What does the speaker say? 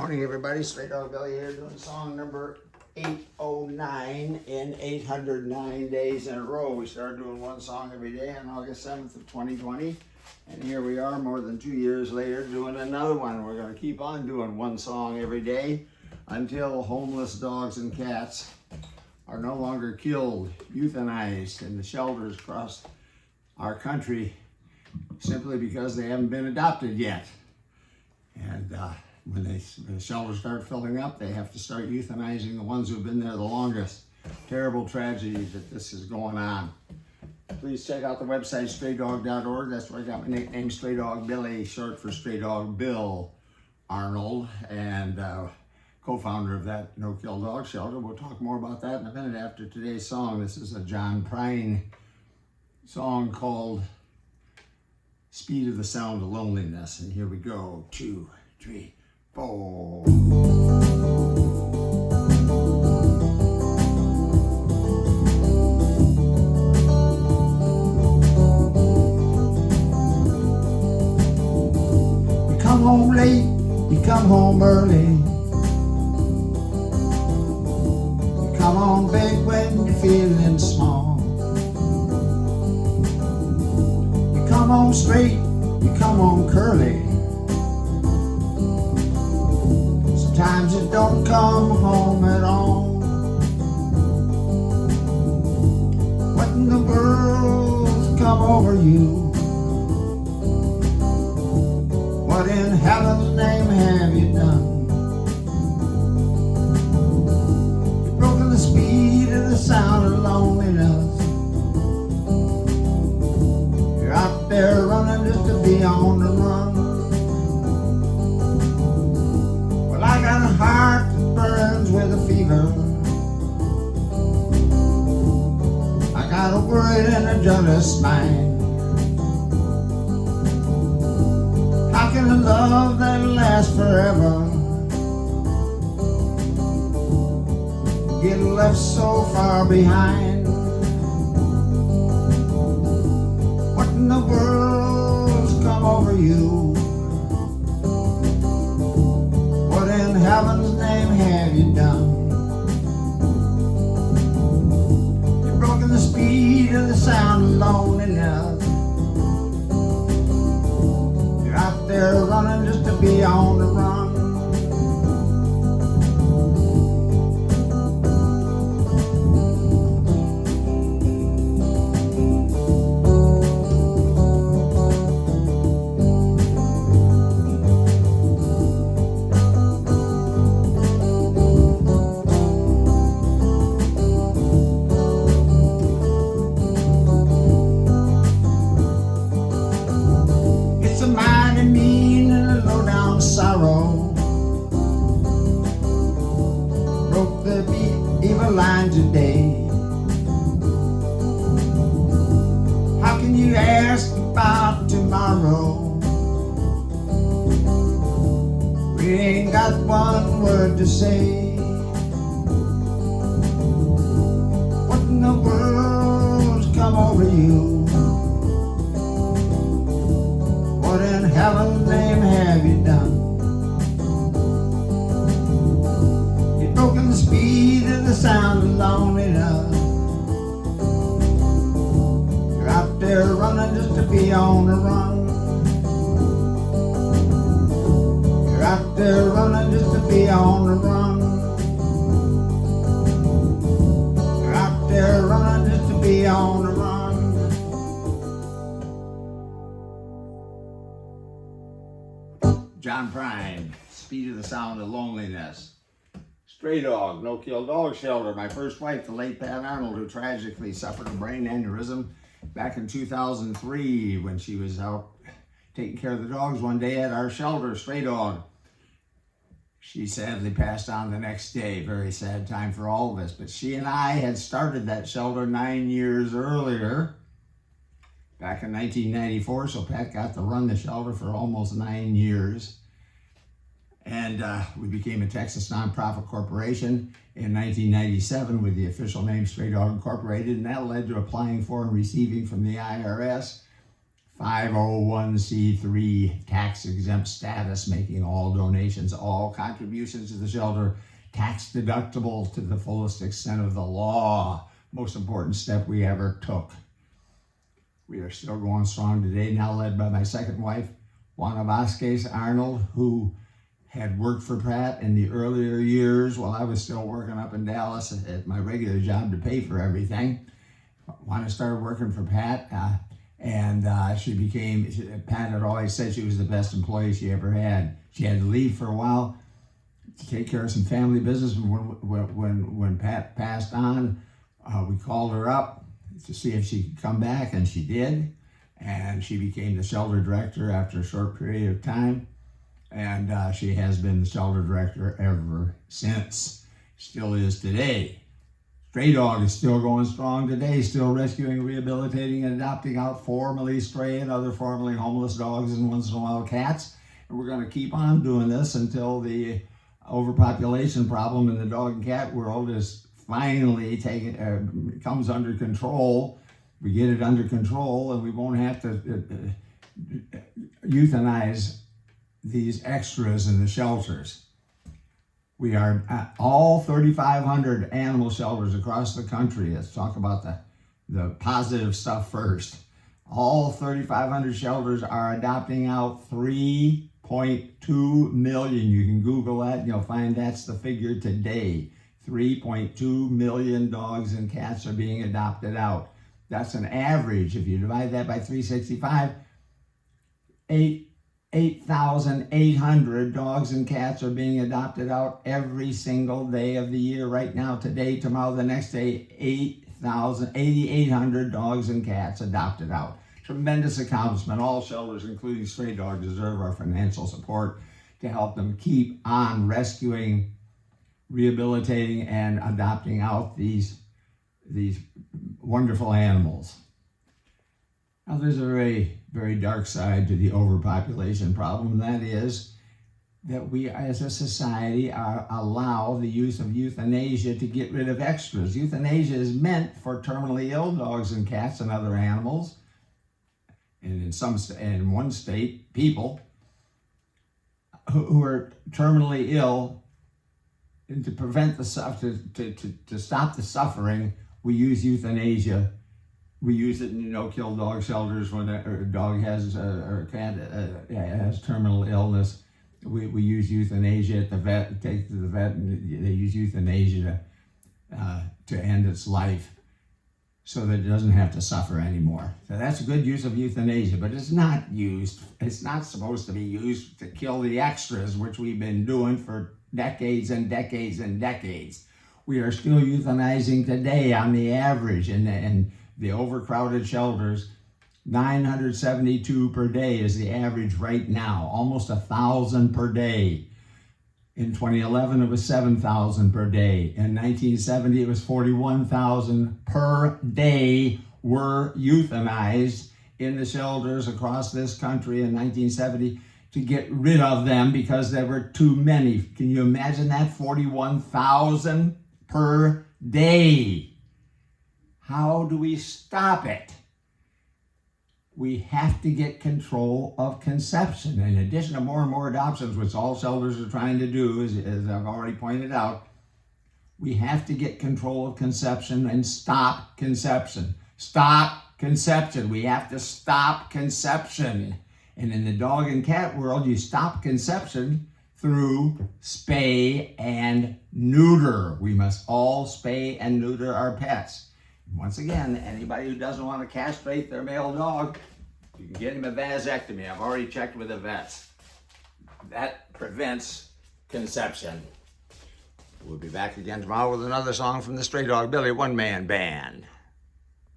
Morning, everybody. Straydog Billy here doing song number 809 in 809 days in a row. We started doing one song every day on August 7th of 2020. And here we are more than 2 years later doing another one. We're going to keep on doing one song every day until homeless dogs and cats are no longer killed, euthanized in the shelters across our country simply because they haven't been adopted yet. And when the shelters start filling up, they have to start euthanizing the ones who've been there the longest. Terrible tragedy that this is going on. Please check out the website straydog.org. That's where I got my nickname, Straydog Billy, short for Straydog Bill Arnold, and co-founder of that no-kill dog shelter. We'll talk more about that in a minute after today's song. This is a John Prine song called Speed of the Sound of Loneliness. And here we go. 2, 3, 4. You come home late, you come home early. You come home big when you're feeling small. You come home straight, you come home curly. Sometimes you don't come home at all. What in the world's come over you? What in heaven's name have you done? You've broken the speed of the sound of loneliness. You're out there running just to be on the run. I got a heart that burns with a fever. I got a worried and a jealous mind. How can a love that lasts forever get left so far behind? What in the world's come over you? What in heaven's name have you done? You've broken the speed of the sound of loneliness. You're out there running just to be on the run. It's a mighty mean and a low-down sorrow. Broke the evil line today. How can you ask about tomorrow? We ain't got one word to say. What in the world's come over you? What in heaven's name have you done? You've broken the speed of the sound of loneliness. You're out there running just to be on the run. You're out there running just to be on the run. You're out there running just to be on the run. John Prine, Speed of the Sound of Loneliness. Straydog, no-kill dog shelter. My first wife, the late Pat Arnold, who tragically suffered a brain aneurysm back in 2003 when she was out taking care of the dogs one day at our shelter, Straydog. She sadly passed on the next day. Very sad time for all of us. But she and I had started that shelter 9 years earlier, back in 1994, so Pat got to run the shelter for almost 9 years. And we became a Texas nonprofit corporation in 1997 with the official name Straydog Incorporated, and that led to applying for and receiving from the IRS 501c3 tax exempt status, making all donations, all contributions to the shelter tax deductible to the fullest extent of the law. Most important step we ever took. We are still going strong today, now led by my second wife, Juana Vasquez Arnold, who had worked for Pratt in the earlier years while I was still working up in Dallas at my regular job to pay for everything. Juana started working for Pat, and Pat had always said she was the best employee she ever had. She had to leave for a while to take care of some family business. When Pat passed on, we called her up to see if she could come back, and she did. And she became the shelter director after a short period of time. And she has been the shelter director ever since. Still is today. Straydog is still going strong today, still rescuing, rehabilitating, and adopting out formerly stray and other formerly homeless dogs and once in a while cats. And we're going to keep on doing this until the overpopulation problem in the dog and cat world is finally comes under control. We get it under control, and we won't have to euthanize these extras in the shelters. We are at all 3,500 animal shelters across the country. Let's talk about the positive stuff first. All 3,500 shelters are adopting out 3.2 million. You can Google that and you'll find that's the figure today. 3.2 million dogs and cats are being adopted out. That's an average. If you divide that by 365, 8,800 dogs and cats are being adopted out every single day of the year. Right now, today, tomorrow, the next day, 8,800 dogs and cats adopted out. Tremendous accomplishment. All shelters, including Straydog, deserve our financial support to help them keep on rescuing, rehabilitating, and adopting out these wonderful animals. Now, there's a very, very dark side to the overpopulation problem, and that is that we as a society allow the use of euthanasia to get rid of extras. Euthanasia is meant for terminally ill dogs and cats and other animals, and in one state, people who are terminally ill, and to prevent the to stop the suffering, we use euthanasia. We use it in kill dog shelters when a dog has or a cat has terminal illness. We use euthanasia at the vet. Take it to the vet, and they use euthanasia to end its life, so that it doesn't have to suffer anymore. So that's a good use of euthanasia, but it's not used. It's not supposed to be used to kill the extras, which we've been doing for decades and decades and decades. We are still euthanizing today on the average, and the overcrowded shelters, 972 per day is the average right now, almost 1,000 per day. In 2011, it was 7,000 per day. In 1970, it was 41,000 per day were euthanized in the shelters across this country in 1970 to get rid of them because there were too many. Can you imagine that? 41,000 per day. How do we stop it? We have to get control of conception. In addition to more and more adoptions, which all shelters are trying to do, as I've already pointed out, we have to get control of conception and stop conception. Stop conception. We have to stop conception. And in the dog and cat world, you stop conception through spay and neuter. We must all spay and neuter our pets. Once again, anybody who doesn't want to castrate their male dog, you can get him a vasectomy. I've already checked with the vets. That prevents conception. We'll be back again tomorrow with another song from the Straydog Billy One Man Band.